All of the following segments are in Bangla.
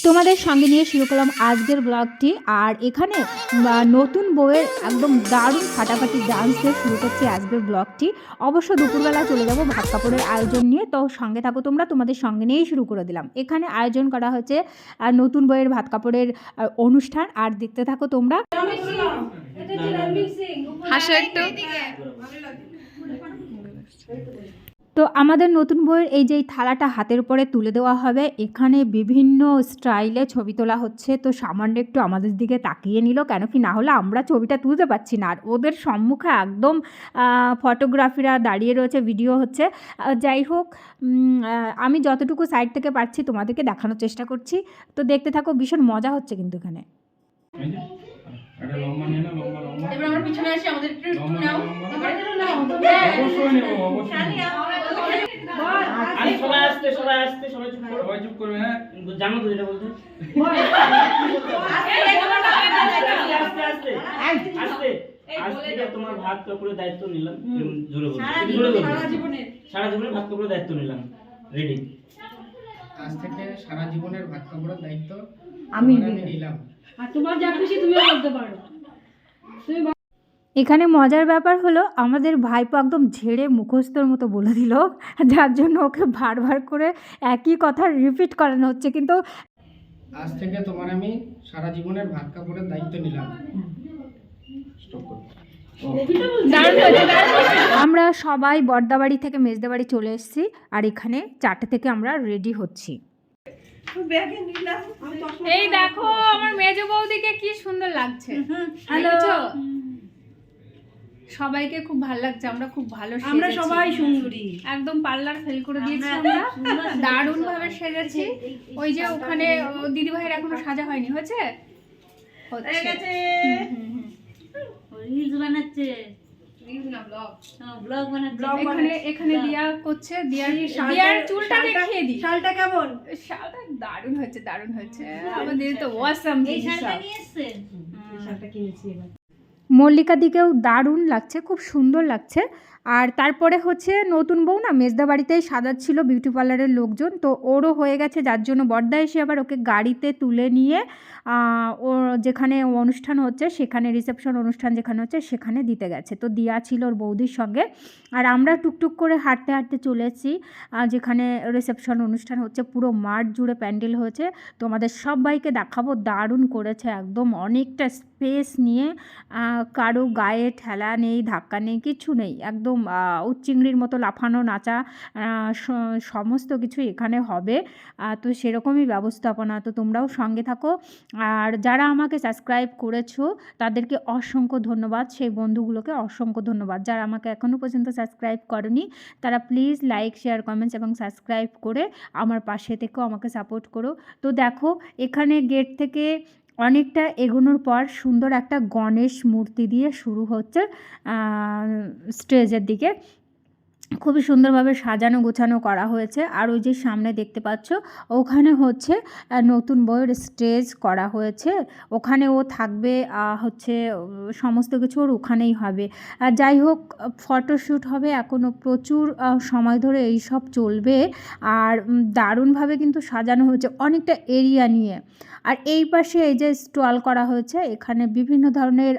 তোমাদের সঙ্গে নিয়ে শুরু করলাম আজকের ব্লগটি। আর এখানে নতুন বউয়ের একদম দারুণ ফাটাফাটি ডান্স দিয়ে শুরু করছি আজকের ব্লগটি। অবশ্য দুপুরবেলা চলে যাব ভাত কাপড়ের আয়োজন নিয়ে, তো সঙ্গে থাকো তোমরা, তোমাদের সঙ্গে নিয়েই শুরু করে দিলাম। এখানে আয়োজন করা হয়েছে নতুন বউয়ের ভাত কাপড়ের অনুষ্ঠান, আর দেখতে থাকো তোমরা। হাসো একটু। তো আমাদের নতুন বউয়ের এই যে থালাটা হাতের উপরে তুলে দেওয়া হবে, এখানে বিভিন্ন স্টাইলে ছবি তোলা হচ্ছে। তো সামান্য একটু আমাদের দিকে তাকিয়ে নিল, কেন কি না হলে আমরা ছবিটা তুলতে পারছি না। আর ওদের সম্মুখে একদম ফটোগ্রাফিরা দাঁড়িয়ে রয়েছে, ভিডিও হচ্ছে। যাই হোক, আমি যতটুকু সাইড থেকে পারছি তোমাদেরকে দেখানোর চেষ্টা করছি। তো দেখতে থাকো, ভীষণ মজা হচ্ছে কিন্তু এখানে। এবার আমার পিছনে আসি, আমাদের একটু নাও। অবশ্যই নেব, অবশ্যই। সবাই আসতে সবাই চুপ করবে। হ্যাঁ, জানো তো যেটা বলতে। আস্তে আস্তে আস্তে আজকে তোমার ভাত কাপড়ের দায়িত্ব নিলাম। জোরে বলতে, সারা জীবনের ভাত কাপড়ের দায়িত্ব নিলাম। রেডি? আজ থেকে সারা জীবনের ভাত কাপড়ের দায়িত্ব আমি নিলাম। আর তোমার যা খুশি তুমিও বলতে পারো। এখানে মজার ব্যাপার হলো, আমাদের ভাইপো একদম ঝেড়ে মুখস্থর মতো বলে দিল, যার জন্য ওকে বারবার করে একই কথা রিপিট করানো হচ্ছে। কিন্তু আজ থেকে তোমার আমি সারা জীবনের ভাত কাপড়ের দায়িত্ব নিলাম। আমরা সবাই বর্দাবাড়ি থেকে মেজদাবাড়ি চলে এসেছি, আর এখানে 4টে থেকে আমরা রেডি হচ্ছি। এই দেখো আমার মেজ বৌদিকে কি সুন্দর লাগছে। হ্যালো, সবাইকে খুব ভালো লাগছে, আমরা খুব ভালো সেজেছি। আমরা সবাই সুন্দরী, একদম পার্লার ফেল করে দিয়েছি আমরা, দারুণ ভাবে সেজেছি। ওই যে ওখানে দিদি ভাইয়ের এখনো সাজা হয়নি, হয়েছে হয়ে গেছে। রিলস বানাচ্ছে, ব্লগ বানাচ্ছে। এখানে এখানে দিয়া করছে, দিয়ার চুলটা দেখিয়ে দি। শালটা কেমন? শালটা দারুণ হয়েছে, দারুণ হয়েছে। আমাদের তো ওয়াসাম এই শালটা নিয়ে এসেছেন? শালটা কিনেছি এবার। মল্লিকা দিকেও দারুণ লাগছে, খুব সুন্দর লাগছে। আর তারপরে হচ্ছে নতুন বউ না মেজদা বাড়িতেই সাজাচ্ছিল বিউটি পার্লারের লোকজন, তো ওরও হয়ে গেছে, যার জন্য বর্দা এসে আবার ওকে গাড়িতে তুলে নিয়ে ও যেখানে অনুষ্ঠান হচ্ছে সেখানে, রিসেপশন অনুষ্ঠান যেখানে হচ্ছে সেখানে দিতে গেছে। তো দিয়া ছিল ওর বৌদির সঙ্গে, আর আমরা টুকটুক করে হাঁটতে হাঁটতে চলেছি যেখানে রিসেপশন অনুষ্ঠান হচ্ছে। পুরো মাঠ জুড়ে প্যান্ডেল হয়েছে, তোমাদের সবাইকে দেখাবো। দারুণ করেছে একদম, অনেকটা স্পেস নিয়ে, কারো গায়ে ঠেলা নেই, ধাক্কা নেই, কিছু নেই। একদম উচ্চিংড়ির মতো লাফানো নাচা সমস্ত কিছু এখানে হবে। তো সেরকমই ব্যবস্থাপনা। তো তোমরাও সঙ্গে থাকো। আর যারা আমাকে সাবস্ক্রাইব করেছো তাদেরকে অসংখ্য ধন্যবাদ, সেই বন্ধুগুলোকে অসংখ্য ধন্যবাদ। যারা আমাকে এখনও পর্যন্ত সাবস্ক্রাইব করনি তারা প্লিজ লাইক, শেয়ার, কমেন্টস এবং সাবস্ক্রাইব করে আমার পাশে থেকেও আমাকে সাপোর্ট করো। তো দেখো, এখানে গেট থেকে অনেকটা এগোনোর পর সুন্দর একটা গণেশ মূর্তি দিয়ে শুরু হচ্ছে স্টেজের দিকে। খুবই সুন্দরভাবে সাজানো গোছানো করা হয়েছে। আর ওই যে সামনে দেখতে পাচ্ছ, ওখানে হচ্ছে নতুন বউয়ের স্টেজ করা হয়েছে, ওখানে ও থাকবে, হচ্ছে সমস্ত কিছু ওর ওখানেই হবে। আর যাই হোক, ফটোশ্যুট হবে এখনও প্রচুর সময় ধরে এই সব চলবে। আর দারুণভাবে কিন্তু সাজানো হয়েছে অনেকটা এরিয়া নিয়ে। আর এই পাশে এই যে স্টল করা হয়েছে, এখানে বিভিন্ন ধরনের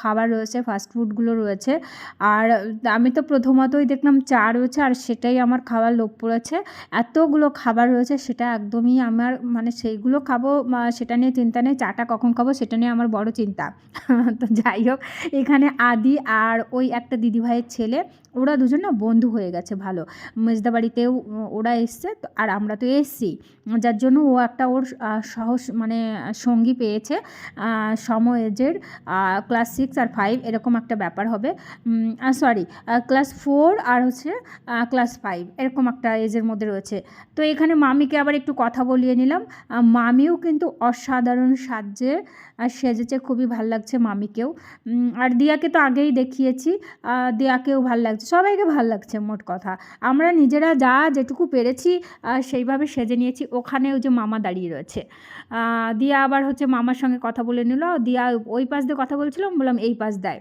খাবার রয়েছে, ফাস্টফুডগুলো রয়েছে। আর আমি তো প্রথমতই দেখলাম চা রয়েছে, আর সেটাই আমার খাওয়ার লোভ পড়েছে। এতগুলো খাবার রয়েছে, সেটা একদমই আমার মানে সেইগুলো খাবো সেটা নিয়ে চিন্তা নেই, চাটা কখন খাবো সেটা নিয়ে আমার বড় চিন্তা। তো যাই হোক, এখানে আদি আর ওই একটা দিদিভাইয়ের ছেলে, ওরা দুজন না বন্ধু হয়ে গেছে ভালো। মেজদা বাড়িতেও ওরা এসছে, আর আমরা তো এসছি, যার জন্য ও একটা ওর মানে সঙ্গী পেয়েছে সম এজের, ক্লাস 6 আর 5 এরকম একটা ব্যাপার হবে। সরি, ক্লাস 4 আর হচ্ছে ক্লাস 5 এরকম একটা এজের মধ্যে রয়েছে। তো এখানে মামিকে আবার একটু কথা বলিয়ে নিলাম। মামিও কিন্তু অসাধারণ সেজেছে, খুবই ভাল লাগছে মামিকেও। আর দিয়াকে তো আগেই দেখিয়েছি, দিয়াকেও ভাল লাগছে, সবাইকে ভাল লাগছে। মোট কথা আমরা নিজেরা যা যেটুকু পেরেছি সেইভাবে সেজে নিয়েছি। ওখানে ওই যে মামা দাঁড়িয়ে রয়েছে, দিয়া আবার হচ্ছে মামার সঙ্গে কথা বলে নিল। দিয়া ওই পাশ দিয়ে কথা বলছিলাম, বললাম এই পাশ দেয়।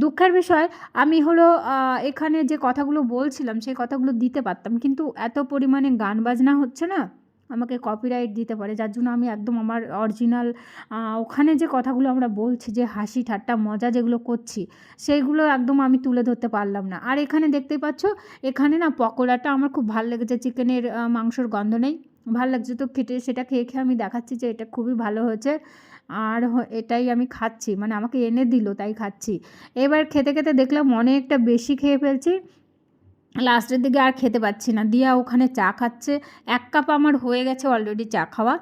দুঃখের বিষয়, আমি হলো এখানে যে কথাগুলো বলছিলাম সেই কথাগুলো দিতে পারতাম, কিন্তু এত পরিমাণে গান বাজনা হচ্ছে না, আমাকে কপিরাইট দিতে পারে, যার জন্য আমি একদম আমার অরিজিনাল ওখানে যে কথাগুলো আমরা বলছি, যে হাসি ঠাট্টা মজা যেগুলো করছি, সেইগুলো একদম আমি তুলে ধরতে পারলাম না। আর এখানে দেখতেই পাচ্ছ, এখানে না পকোড়াটা আমার খুব ভালো লেগেছে, চিকেনের মাংসর গন্ধ নেই, ভালো লাগছে। তো সেটা খেয়ে খেয়ে আমি দেখাচ্ছি যে এটা খুবই ভালো হয়েছে। আর এটাই আমি খাচ্ছি, মানে আমাকে এনে দিল তাই খাচ্ছি। এবার খেতে খেতে দেখলাম অনেকটা বেশি খেয়ে ফেলছি, লাস্টের দিকে আর খেতে পাচ্ছি না। দিয়া ওখানে চা খাচ্ছে, 1 কাপ আমার হয়ে গেছে অলরেডি চা খাওয়া।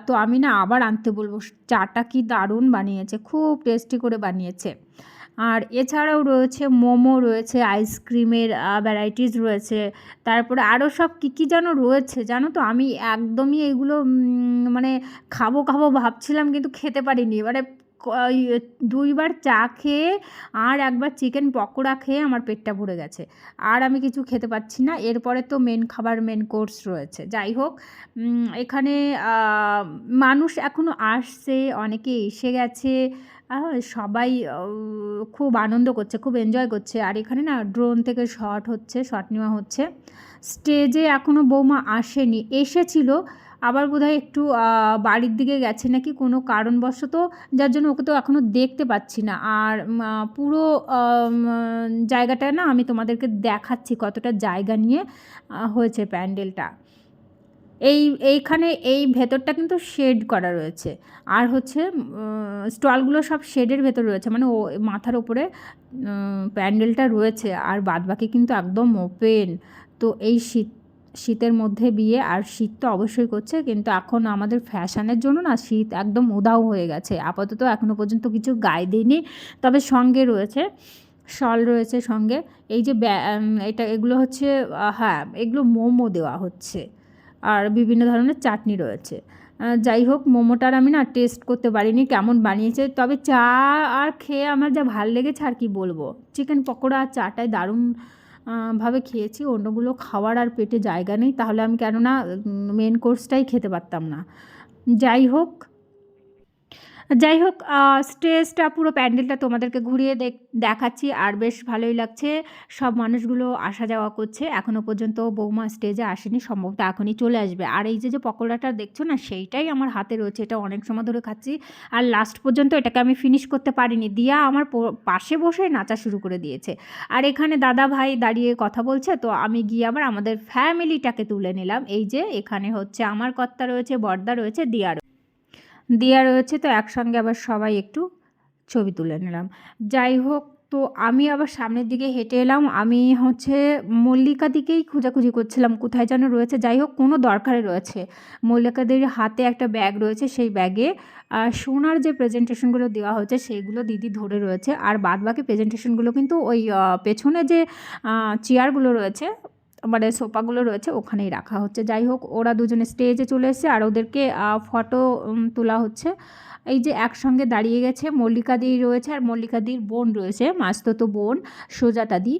তো আমি না আবার আনতে বলবো, চাটা কি দারুণ বানিয়েছে, খুব টেস্টি করে বানিয়েছে। আর এছাড়াও রয়েছে মোমো, রয়েছে আইসক্রিমের ভ্যারাইটিস রয়েছে, তারপরে আরও সব কী কী যেন রয়েছে জানো তো। আমি একদমই এগুলো মানে খাবো খাবো ভাবছিলাম, কিন্তু খেতে পারিনি। এবারে 2 বার চা খেয়ে আর 1 বার চিকেন পকোড়া খেয়ে আমার পেটটা ভরে গেছে, আর আমি কিছু খেতে পাচ্ছি না। এরপরে তো মেন খাবার, মেন কোর্স রয়েছে। যাই হোক, এখানে মানুষ এখনও আসছে, অনেকে এসে গেছে, সবাই খুব আনন্দ করছে, খুব এনজয় করছে। আর এখানে না ড্রোন থেকে শট নেওয়া হচ্ছে। স্টেজে এখনও বৌমা আসেনি, এসেছিল, আবার বোধহয় একটু বাড়ির দিকে গেছে নাকি কোনো কারণবশত, যার জন্য ওকে তো এখনও দেখতে পাচ্ছি না। আর পুরো জায়গাটা না আমি তোমাদেরকে দেখাচ্ছি কতটা জায়গা নিয়ে হয়েছে প্যান্ডেলটা। এইখানে এই ভেতরটা কিন্তু শেড করা রয়েছে, আর হচ্ছে স্টলগুলো সব শেডের ভেতর রয়েছে, মানে ও মাথার ওপরে প্যান্ডেলটা রয়েছে, আর বাদবাকি কিন্তু একদম ওপেন। তো এই শীতের মধ্যে বিয়ে, আর শীত তো অবশ্যই করছে, কিন্তু এখন আমাদের ফ্যাশনের জন্য না শীত একদম উধাও হয়ে গেছে। আপাতত এখনও পর্যন্ত কিছু গায়ে দিইনি, তবে সঙ্গে রয়েছে শল, রয়েছে সঙ্গে। এই যে এগুলো হচ্ছে হ্যাঁ, এগুলো মোমো দেওয়া হচ্ছে, আর বিভিন্ন ধরনের চাটনি রয়েছে। যাই হোক, মোমোটার আমি না টেস্ট করতে পারিনি কেমন বানিয়েছে, তবে চা আর খেয়ে আমার যা ভাল লেগেছে আর কি বলবো। চিকেন পকোড়া আর চাটাই দারুণ ভাবে খেয়েছি, অন্যগুলো খাওয়ার আর পেটে জায়গা নেই, তাহলে আমি কেননা মেন কোর্সটাই খেতে পারতাম না। যাই হোক, স্টেজটা পুরো প্যান্ডেলটা তোমাদেরকে ঘুরিয়ে দেখাচ্ছি, আর বেশ ভালোই লাগছে। সব মানুষগুলো আসা যাওয়া করছে, এখনও পর্যন্ত বৌমা স্টেজে আসেনি, সম্ভবত এখনই চলে আসবে। আর এই যে পকোড়াটা দেখছো না, সেইটাই আমার হাতে রয়েছে, এটা অনেক সময় ধরে খাচ্ছি, আর লাস্ট পর্যন্ত এটাকে আমি ফিনিশ করতে পারিনি। দিয়া আমার পাশে বসে নাচা শুরু করে দিয়েছে, আর এখানে দাদা ভাই দাঁড়িয়ে কথা বলছে, তো আমি গিয়ে আবার আমাদের ফ্যামিলিটাকে তুলে নিলাম। এই যে এখানে হচ্ছে আমার কর্তা রয়েছে, বর্দা রয়েছে, দিয়া রয়েছে, তো একসঙ্গে আবার সবাই একটু ছবি তুলে নিলাম। যাই হোক, তো আমি আবার সামনের দিকে হেঁটে এলাম। আমি হচ্ছে মল্লিকা দিকেই খোঁজাখুঁজি করছিলাম, কোথায় যেন রয়েছে। যাই হোক, কোনো দরকারে রয়েছে। মল্লিকাদের হাতে একটা ব্যাগ রয়েছে, সেই ব্যাগে সোনার যে প্রেজেন্টেশনগুলো দেওয়া হয়েছে সেইগুলো দিদি ধরে রয়েছে, আর বাদবাকি প্রেজেন্টেশনগুলো কিন্তু ওই পেছনে যে চেয়ারগুলো রয়েছে, মানে সোফাগুলো রয়েছে, ওখানেই রাখা হচ্ছে। যাই হোক, ওরা দুজনে স্টেজে চলে এসেছে, আর ওদেরকে ফটো তোলা হচ্ছে। এই যে একসঙ্গে দাঁড়িয়ে গেছে, মল্লিকাদি রয়েছে, আর মল্লিকাদির বোন রয়েছে, মাসতুতো বোন সুজাতাদি।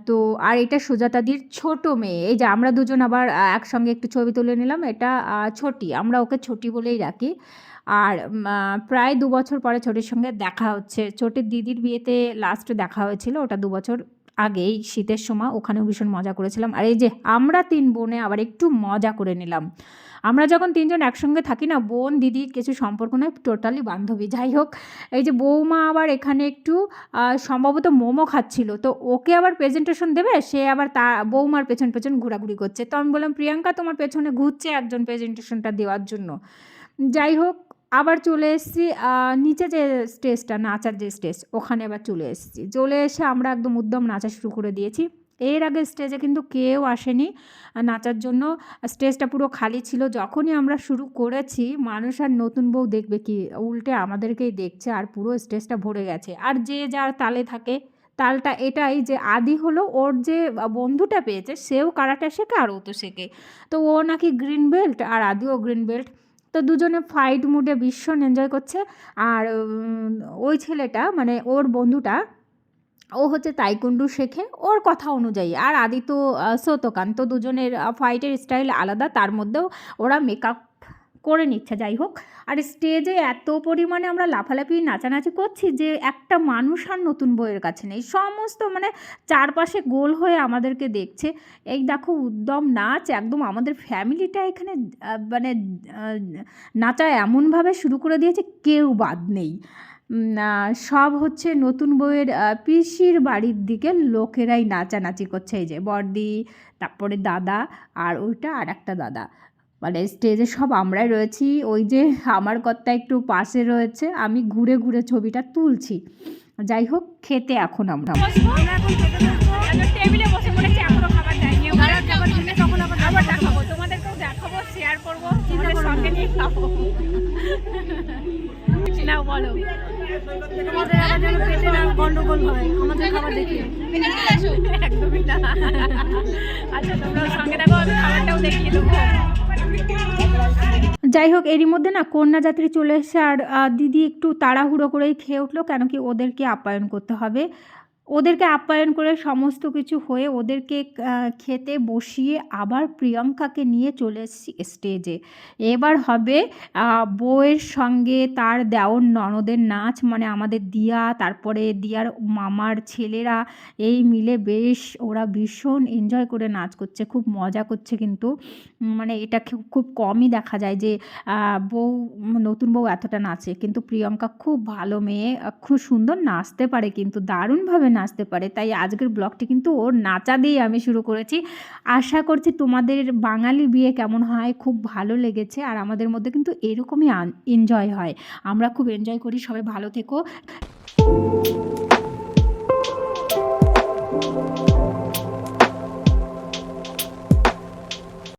তো আর এটা সুজাতাদির ছোট মেয়ে। এই যে আমরা দুজন আবার একসঙ্গে একটু ছবি তুলে নিলাম। এটা ছোটি, আমরা ওকে ছোটি বলেই রাখি। আর প্রায় 2 বছর পরে ছোটির সঙ্গে দেখা হচ্ছে। ছোটির দিদির বিয়েতে লাস্ট দেখা হয়েছিল, ওটা 2 বছর আগে, এই শীতের সময়, ওখানেও ভীষণ মজা করেছিলাম। আর এই যে আমরা 3 বোনে আবার একটু মজা করে নিলাম। আমরা যখন 3 জন একসঙ্গে থাকি না, বোন দিদির কিছু সম্পর্ক নয়, টোটালি বান্ধবী। যাই হোক, এই যে বৌমা আবার এখানে একটু সম্ভবত মোমো খাচ্ছিল, তো ওকে আবার প্রেজেন্টেশন দেবে, সে আবার বৌমার পেছন পেছন ঘোরাঘুরি করছে। তো আমি বললাম, প্রিয়াঙ্কা তোমার পেছনে ঘুরছে একজন প্রেজেন্টেশনটা দেওয়ার জন্য। যাই হোক, আবার চলে এসেছি নিচে যে স্টেজটা, নাচার যে স্টেজ, ওখানে আবার চলে এসে আমরা একদম উদ্যম নাচা শুরু করে দিয়েছি। এর আগে স্টেজে কিন্তু কেউ আসেনি নাচার জন্য, স্টেজটা পুরো খালি ছিল। যখনই আমরা শুরু করেছি, মানুষ আর নতুন বউ দেখবে কি, উল্টে আমাদেরকেই দেখছে, আর পুরো স্টেজটা ভরে গেছে। আর যে যার তালে থাকে, তালটা এটাই যে আদি হলো ওর যে বন্ধুটা পেয়েছে, সেও কারাটে শেখে আর ও তো শেখে, তো ও নাকি গ্রিন বেল্ট আর আদিও গ্রিন বেল্ট। তো দুজনে ফাইট মুডে ভীষণ এনজয় করছে। আর ওই ছেলেটা, মানে ওর বন্ধুটা, ও হচ্ছে তাইকুন্ডু শেখে ওর কথা অনুযায়ী, আর আদি তো শোতোকান। তো দুজনের ফাইটের স্টাইল আলাদা, তার মধ্যেও ওরা মেকআপ করে নিচ্ছে। যাই হোক, আর স্টেজে এত পরিমাণে আমরা লাফালাফি নাচানাচি করছি যে একটা মানুষ আর নতুন বউয়ের কাছে নেই, সমস্ত মানে চারপাশে গোল হয়ে আমাদেরকে দেখছে। এই দেখো উদ্যম নাচ, একদম আমাদের ফ্যামিলিটা এখানে মানে নাচা এমনভাবে শুরু করে দিয়েছে, কেউ বাদ নেই। সব হচ্ছে নতুন বউয়ের পিসির বাড়ির দিকে লোকেরাই নাচানাচি করছে। এই যে বড়দি, তারপরে দাদা, আর ওইটা আর একটা দাদা, মানে স্টেজে সব আমরাই রয়েছি। ওই যে আমার কর্তা একটু পাশে রয়েছে, আমি ঘুরে ঘুরে ছবিটা তুলছি। যাই হোক, খেতে এখন আমরা টেবিলে বসে পড়েছি, এখনো খাবার যায়নি। তখন আবার দেখাবো, তোমাদেরকেও দেখাবো, শেয়ার করবো, তোমাদের সঙ্গে নিয়ে খাবো। নাও বলো, তোমাদের আবার যেন পেটে না গন্ডগোল হয় আমাদের খাবার দেখে। একদমই না। আচ্ছা তোমরাও সঙ্গে দেখো, আমি খাবারটাও দেখিয়ে দেবো। যাই হোক, এরই মধ্যে না কন্যাযাত্রী চলে এসেছে, আর দিদি একটু তাড়াহুড়ো করেই খেয়ে উঠলো, কেন কি ওদেরকে আপ্যায়ন করতে হবে। ওদেরকে আপ্যায়ন করে সমস্ত কিছু হয়ে ওদেরকে খেতে বসিয়ে আবার প্রিয়াঙ্কাকে নিয়ে চলে এসেছি স্টেজে। এবার হবে বউয়ের সঙ্গে তার দেওর ননদের নাচ, মানে আমাদের দিয়া, তারপরে দিয়ার মামার ছেলেরা, এই মিলে বেশ ওরা ভীষণ এনজয় করে নাচ করছে, খুব মজা করছে। কিন্তু মানে এটা খুব কমই দেখা যায় যে বউ, নতুন বউ এতটা নাচে। কিন্তু প্রিয়াঙ্কা খুব ভালো মেয়ে, খুব সুন্দর নাচতে পারে, কিন্তু দারুণভাবে নাচতে পারে। তাই আজকের ব্লগটি কিন্তু ওর নাচা দিয়ে আমি শুরু করেছি। আশা করছি তোমাদের বাঙালি বিয়ে কেমন হয় খুব ভালো লেগেছে, আর আমাদের মধ্যে কিন্তু এরকমই এনজয় হয়, আমরা খুব এনজয় করি। সবাই ভালো থেকো।